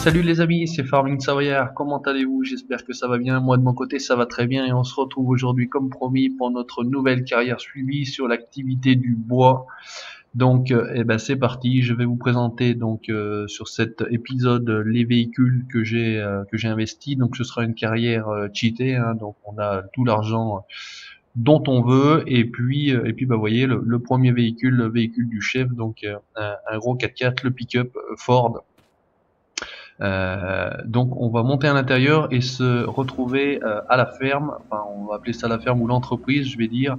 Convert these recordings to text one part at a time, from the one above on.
Salut les amis, c'est Farming Savoyard, comment allez-vous? J'espère que ça va bien, moi de mon côté ça va très bien et on se retrouve aujourd'hui comme promis pour notre nouvelle carrière suivie sur l'activité du bois. Donc c'est parti, je vais vous présenter sur cet épisode les véhicules que j'ai investis. Donc ce sera une carrière cheatée, hein, donc on a tout l'argent dont on veut et puis vous voyez le premier véhicule, le véhicule du chef, un gros 4x4, le pick-up Ford. Donc on va monter à l'intérieur et se retrouver à la ferme, enfin on va appeler ça la ferme ou l'entreprise je vais dire,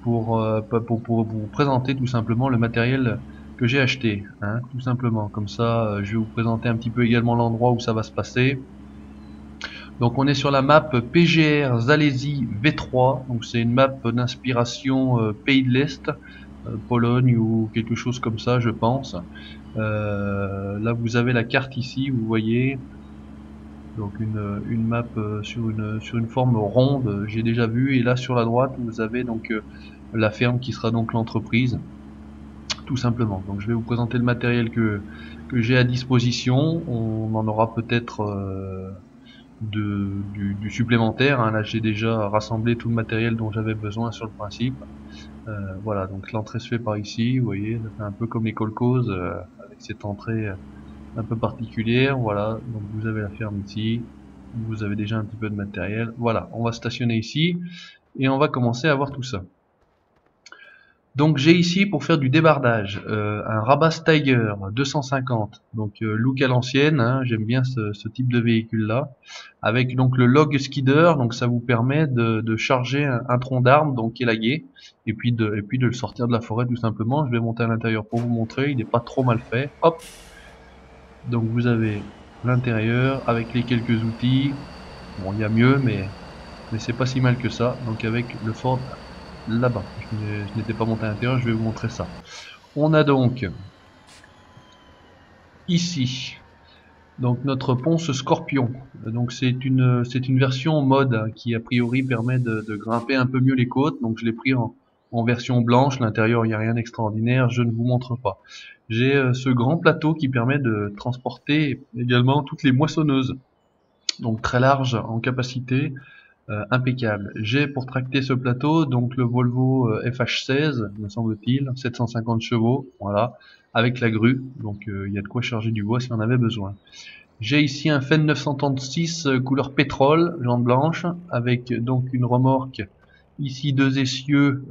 pour vous présenter tout simplement le matériel que j'ai acheté, hein, tout simplement. Comme ça je vais vous présenter un petit peu également l'endroit où ça va se passer. Donc on est sur la map PGR Zalesie V3, donc c'est une map d'inspiration pays de l'Est, Pologne ou quelque chose comme ça je pense. Là vous avez la carte ici, vous voyez. Donc une map sur une forme ronde, j'ai déjà vu, et là sur la droite vous avez la ferme qui sera donc l'entreprise, tout simplement. Donc je vais vous présenter le matériel que j'ai à disposition. On en aura peut-être du supplémentaire, hein. Là j'ai déjà rassemblé tout le matériel dont j'avais besoin sur le principe. Voilà, donc l'entrée se fait par ici, vous voyez, ça fait un peu comme les kolkhozes, avec cette entrée un peu particulière. Voilà, donc vous avez la ferme ici, vous avez déjà un petit peu de matériel. Voilà, on va stationner ici et on va commencer à voir tout ça. Donc j'ai ici pour faire du débardage un Rabas Tiger 250, donc look à l'ancienne, hein, j'aime bien ce type de véhicule là, avec donc le log skidder, donc ça vous permet de charger un tronc d'arbre, donc élagué, et puis de le sortir de la forêt tout simplement. Je vais monter à l'intérieur pour vous montrer, il n'est pas trop mal fait. Hop, donc vous avez l'intérieur avec les quelques outils. Bon, il y a mieux, mais c'est pas si mal que ça. Donc avec le Ford là-bas, je n'étais pas monté à l'intérieur, je vais vous montrer ça. On a donc ici donc notre ponce Scorpion. Donc c'est une version mode qui a priori permet de grimper un peu mieux les côtes. Donc je l'ai pris en version blanche. L'intérieur il n'y a rien d'extraordinaire, je ne vous montre pas. J'ai ce grand plateau qui permet de transporter également toutes les moissonneuses. Donc très large en capacité, impeccable. J'ai pour tracter ce plateau donc le Volvo FH16, me semble-t-il, 750 chevaux, voilà, avec la grue. Donc il y a de quoi charger du bois si on avait besoin. J'ai ici un Fendt 936 couleur pétrole, jante blanche, avec donc une remorque, ici deux essieux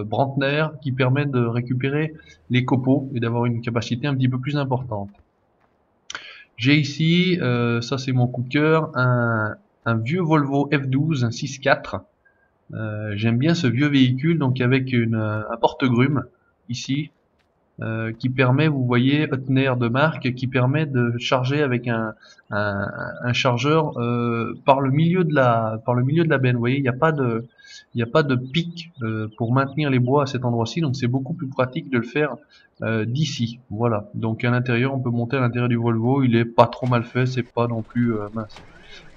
Brantner qui permettent de récupérer les copeaux et d'avoir une capacité un petit peu plus importante. J'ai ici, ça c'est mon coup de cœur, un vieux Volvo F12, un 6.4. J'aime bien ce vieux véhicule, donc avec un porte-grume ici, qui permet, vous voyez, Hotner de marque, qui permet de charger avec un chargeur par le milieu de la benne. Vous voyez, il n'y a pas de pic pour maintenir les bois à cet endroit-ci, donc c'est beaucoup plus pratique de le faire d'ici. Voilà. Donc à l'intérieur, on peut monter à l'intérieur du Volvo. Il est pas trop mal fait, c'est pas non plus mince.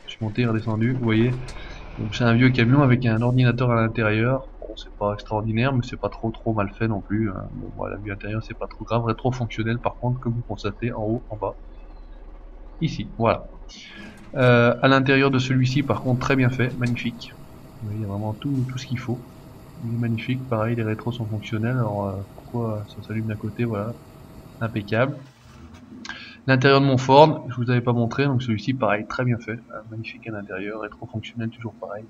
Je suis monté et redescendu, vous voyez. Donc c'est un vieux camion avec un ordinateur à l'intérieur. Bon, c'est pas extraordinaire, mais c'est pas trop mal fait non plus, hein. Bon, voilà, la vue intérieure c'est pas trop grave, rétro-fonctionnel par contre, comme vous constatez en haut, en bas, ici, voilà. À l'intérieur de celui-ci par contre très bien fait, magnifique. Vous voyez, il y a vraiment tout ce qu'il faut. Il est magnifique, pareil, les rétros sont fonctionnels, alors pourquoi ça s'allume d'un côté, voilà, impeccable. L'intérieur de mon Ford, je vous avais pas montré, donc celui-ci pareil, très bien fait, magnifique à l'intérieur, rétro-fonctionnel toujours pareil.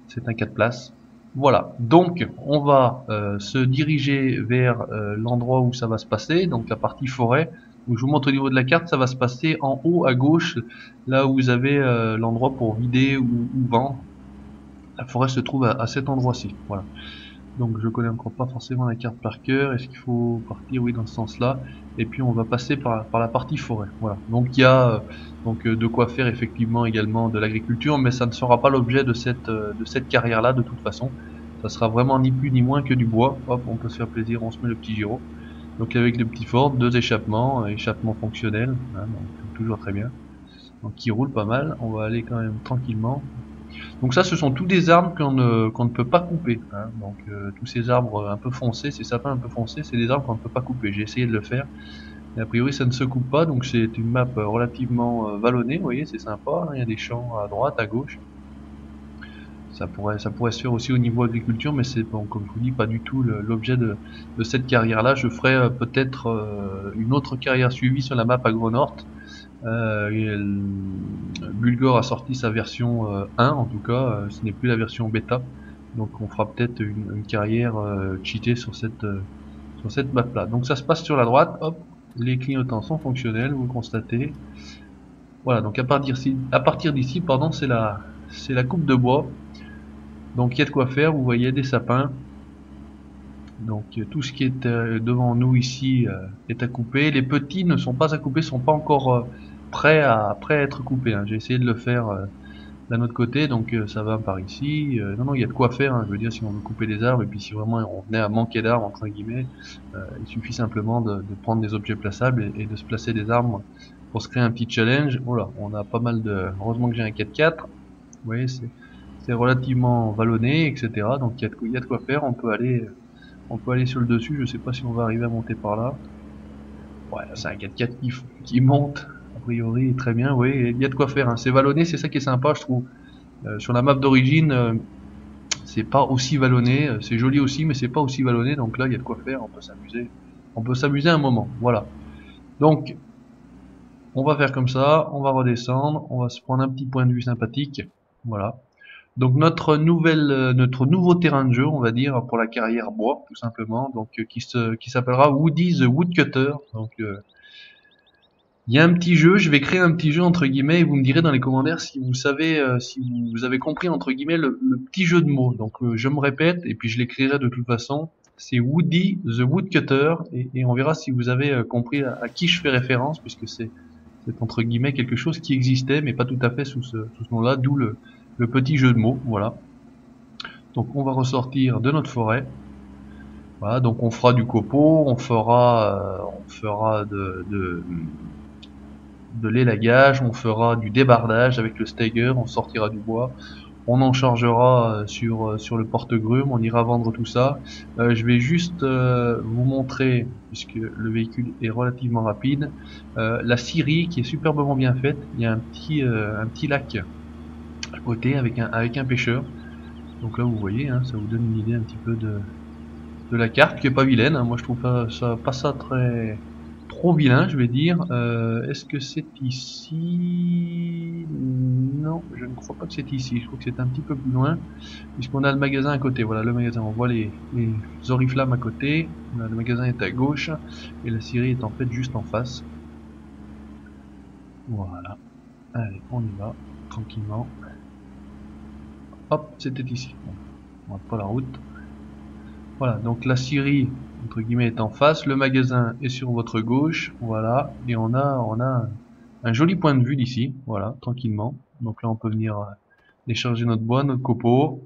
C'est un 4 places. Voilà, donc on va se diriger vers l'endroit où ça va se passer, donc la partie forêt. Donc je vous montre au niveau de la carte, ça va se passer en haut à gauche, là où vous avez l'endroit pour vider ou vendre. La forêt se trouve à cet endroit-ci, voilà. Donc je connais encore pas forcément la carte par cœur. Est-ce qu'il faut partir? Oui, dans ce sens-là. Et puis on va passer par la partie forêt. Voilà. Donc il y a de quoi faire effectivement également de l'agriculture, mais ça ne sera pas l'objet de cette carrière-là de toute façon. Ça sera vraiment ni plus ni moins que du bois. Hop, on peut se faire plaisir, on se met le petit gyro. Donc avec le petit Ford, deux échappements, échappement fonctionnel, hein, donc toujours très bien. Donc qui roule pas mal. On va aller quand même tranquillement. Donc ça, ce sont tous des arbres qu'on ne peut pas couper, hein. Donc tous ces arbres un peu foncés, ces sapins un peu foncés, c'est des arbres qu'on ne peut pas couper. J'ai essayé de le faire, Et a priori ça ne se coupe pas, donc c'est une map relativement vallonnée, vous voyez, c'est sympa, hein, il y a des champs à droite, à gauche. Ça pourrait se faire aussi au niveau agriculture, mais c'est, bon, comme je vous dis, pas du tout l'objet de cette carrière-là. Je ferai peut-être une autre carrière suivie sur la map AgroNord. Bulgor a sorti sa version 1, en tout cas, ce n'est plus la version bêta. Donc on fera peut-être une carrière cheatée sur cette map-là. Donc ça se passe sur la droite, hop, les clignotants sont fonctionnels, vous le constatez. Voilà, donc à partir d'ici, pardon, c'est la coupe de bois. Donc il y a de quoi faire, vous voyez des sapins. Donc tout ce qui est devant nous ici est à couper. Les petits ne sont pas à couper, sont pas encore prêts à être coupés, hein. J'ai essayé de le faire d'un autre côté, donc ça va par ici. Non, il y a de quoi faire, hein. Je veux dire, si on veut couper des arbres, et puis si vraiment on venait à manquer d'arbres, entre guillemets, il suffit simplement de prendre des objets plaçables et de se placer des arbres pour se créer un petit challenge. Voilà, on a pas mal de... Heureusement que j'ai un 4x4. Vous voyez, c'est relativement vallonné, etc. Donc il y a de quoi faire, on peut aller sur le dessus, je sais pas si on va arriver à monter par là. Ouais, c'est un 4x4 qui monte, a priori, très bien, oui, il y a de quoi faire, hein. C'est vallonné, c'est ça qui est sympa, je trouve. Sur la map d'origine, c'est pas aussi vallonné, c'est joli aussi, mais c'est pas aussi vallonné, donc là, il y a de quoi faire, on peut s'amuser. On peut s'amuser un moment, voilà. Donc, on va faire comme ça, on va redescendre, on va se prendre un petit point de vue sympathique, voilà. Donc notre nouveau terrain de jeu, on va dire, pour la carrière bois, tout simplement, donc qui s'appellera Woody the Woodcutter. Donc il y a un petit jeu, je vais créer un petit jeu entre guillemets, et vous me direz dans les commentaires si vous savez, si vous avez compris entre guillemets le petit jeu de mots. Donc je me répète, et puis je l'écrirai de toute façon. C'est Woody the Woodcutter, et on verra si vous avez compris à qui je fais référence, puisque c'est entre guillemets quelque chose qui existait, mais pas tout à fait sous ce nom-là, d'où le petit jeu de mots, voilà. Donc on va ressortir de notre forêt. Voilà, donc on fera du copeau, on fera de l'élagage, on fera du débardage avec le Steiger, on sortira du bois, on en chargera sur le porte-grume, on ira vendre tout ça. Je vais juste vous montrer, puisque le véhicule est relativement rapide, la scierie qui est superbement bien faite. Il y a un petit lac à côté avec un pêcheur. Donc là vous voyez, hein, ça vous donne une idée un petit peu de la carte qui est pas vilaine, hein. Moi je trouve pas ça trop vilain, je vais dire. Est-ce que c'est ici? Non, je ne crois pas que c'est ici. Je crois que c'est un petit peu plus loin, puisqu'on a le magasin à côté. Voilà, le magasin, on voit les oriflammes à côté. Le magasin est à gauche et la scierie est en fait juste en face. Voilà. Allez, on y va tranquillement. Hop, c'était ici. Bon, on va pas la route. Voilà, donc la scierie entre guillemets est en face, le magasin est sur votre gauche, voilà, et on a un joli point de vue d'ici, voilà, tranquillement. Donc là on peut venir décharger notre bois, notre copeau,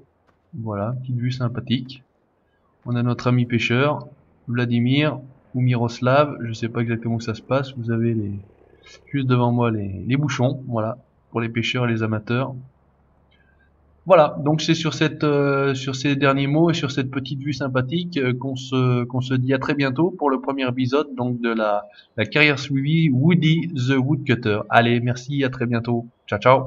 voilà, petite vue sympathique. On a notre ami pêcheur, Vladimir ou Miroslav, je sais pas exactement où ça se passe, vous avez juste devant moi les bouchons, voilà, pour les pêcheurs et les amateurs. Voilà, donc c'est sur ces derniers mots et sur cette petite vue sympathique qu'on se dit à très bientôt pour le premier épisode donc de la carrière suivie Woody the Woodcutter. Allez, merci, à très bientôt. Ciao ciao.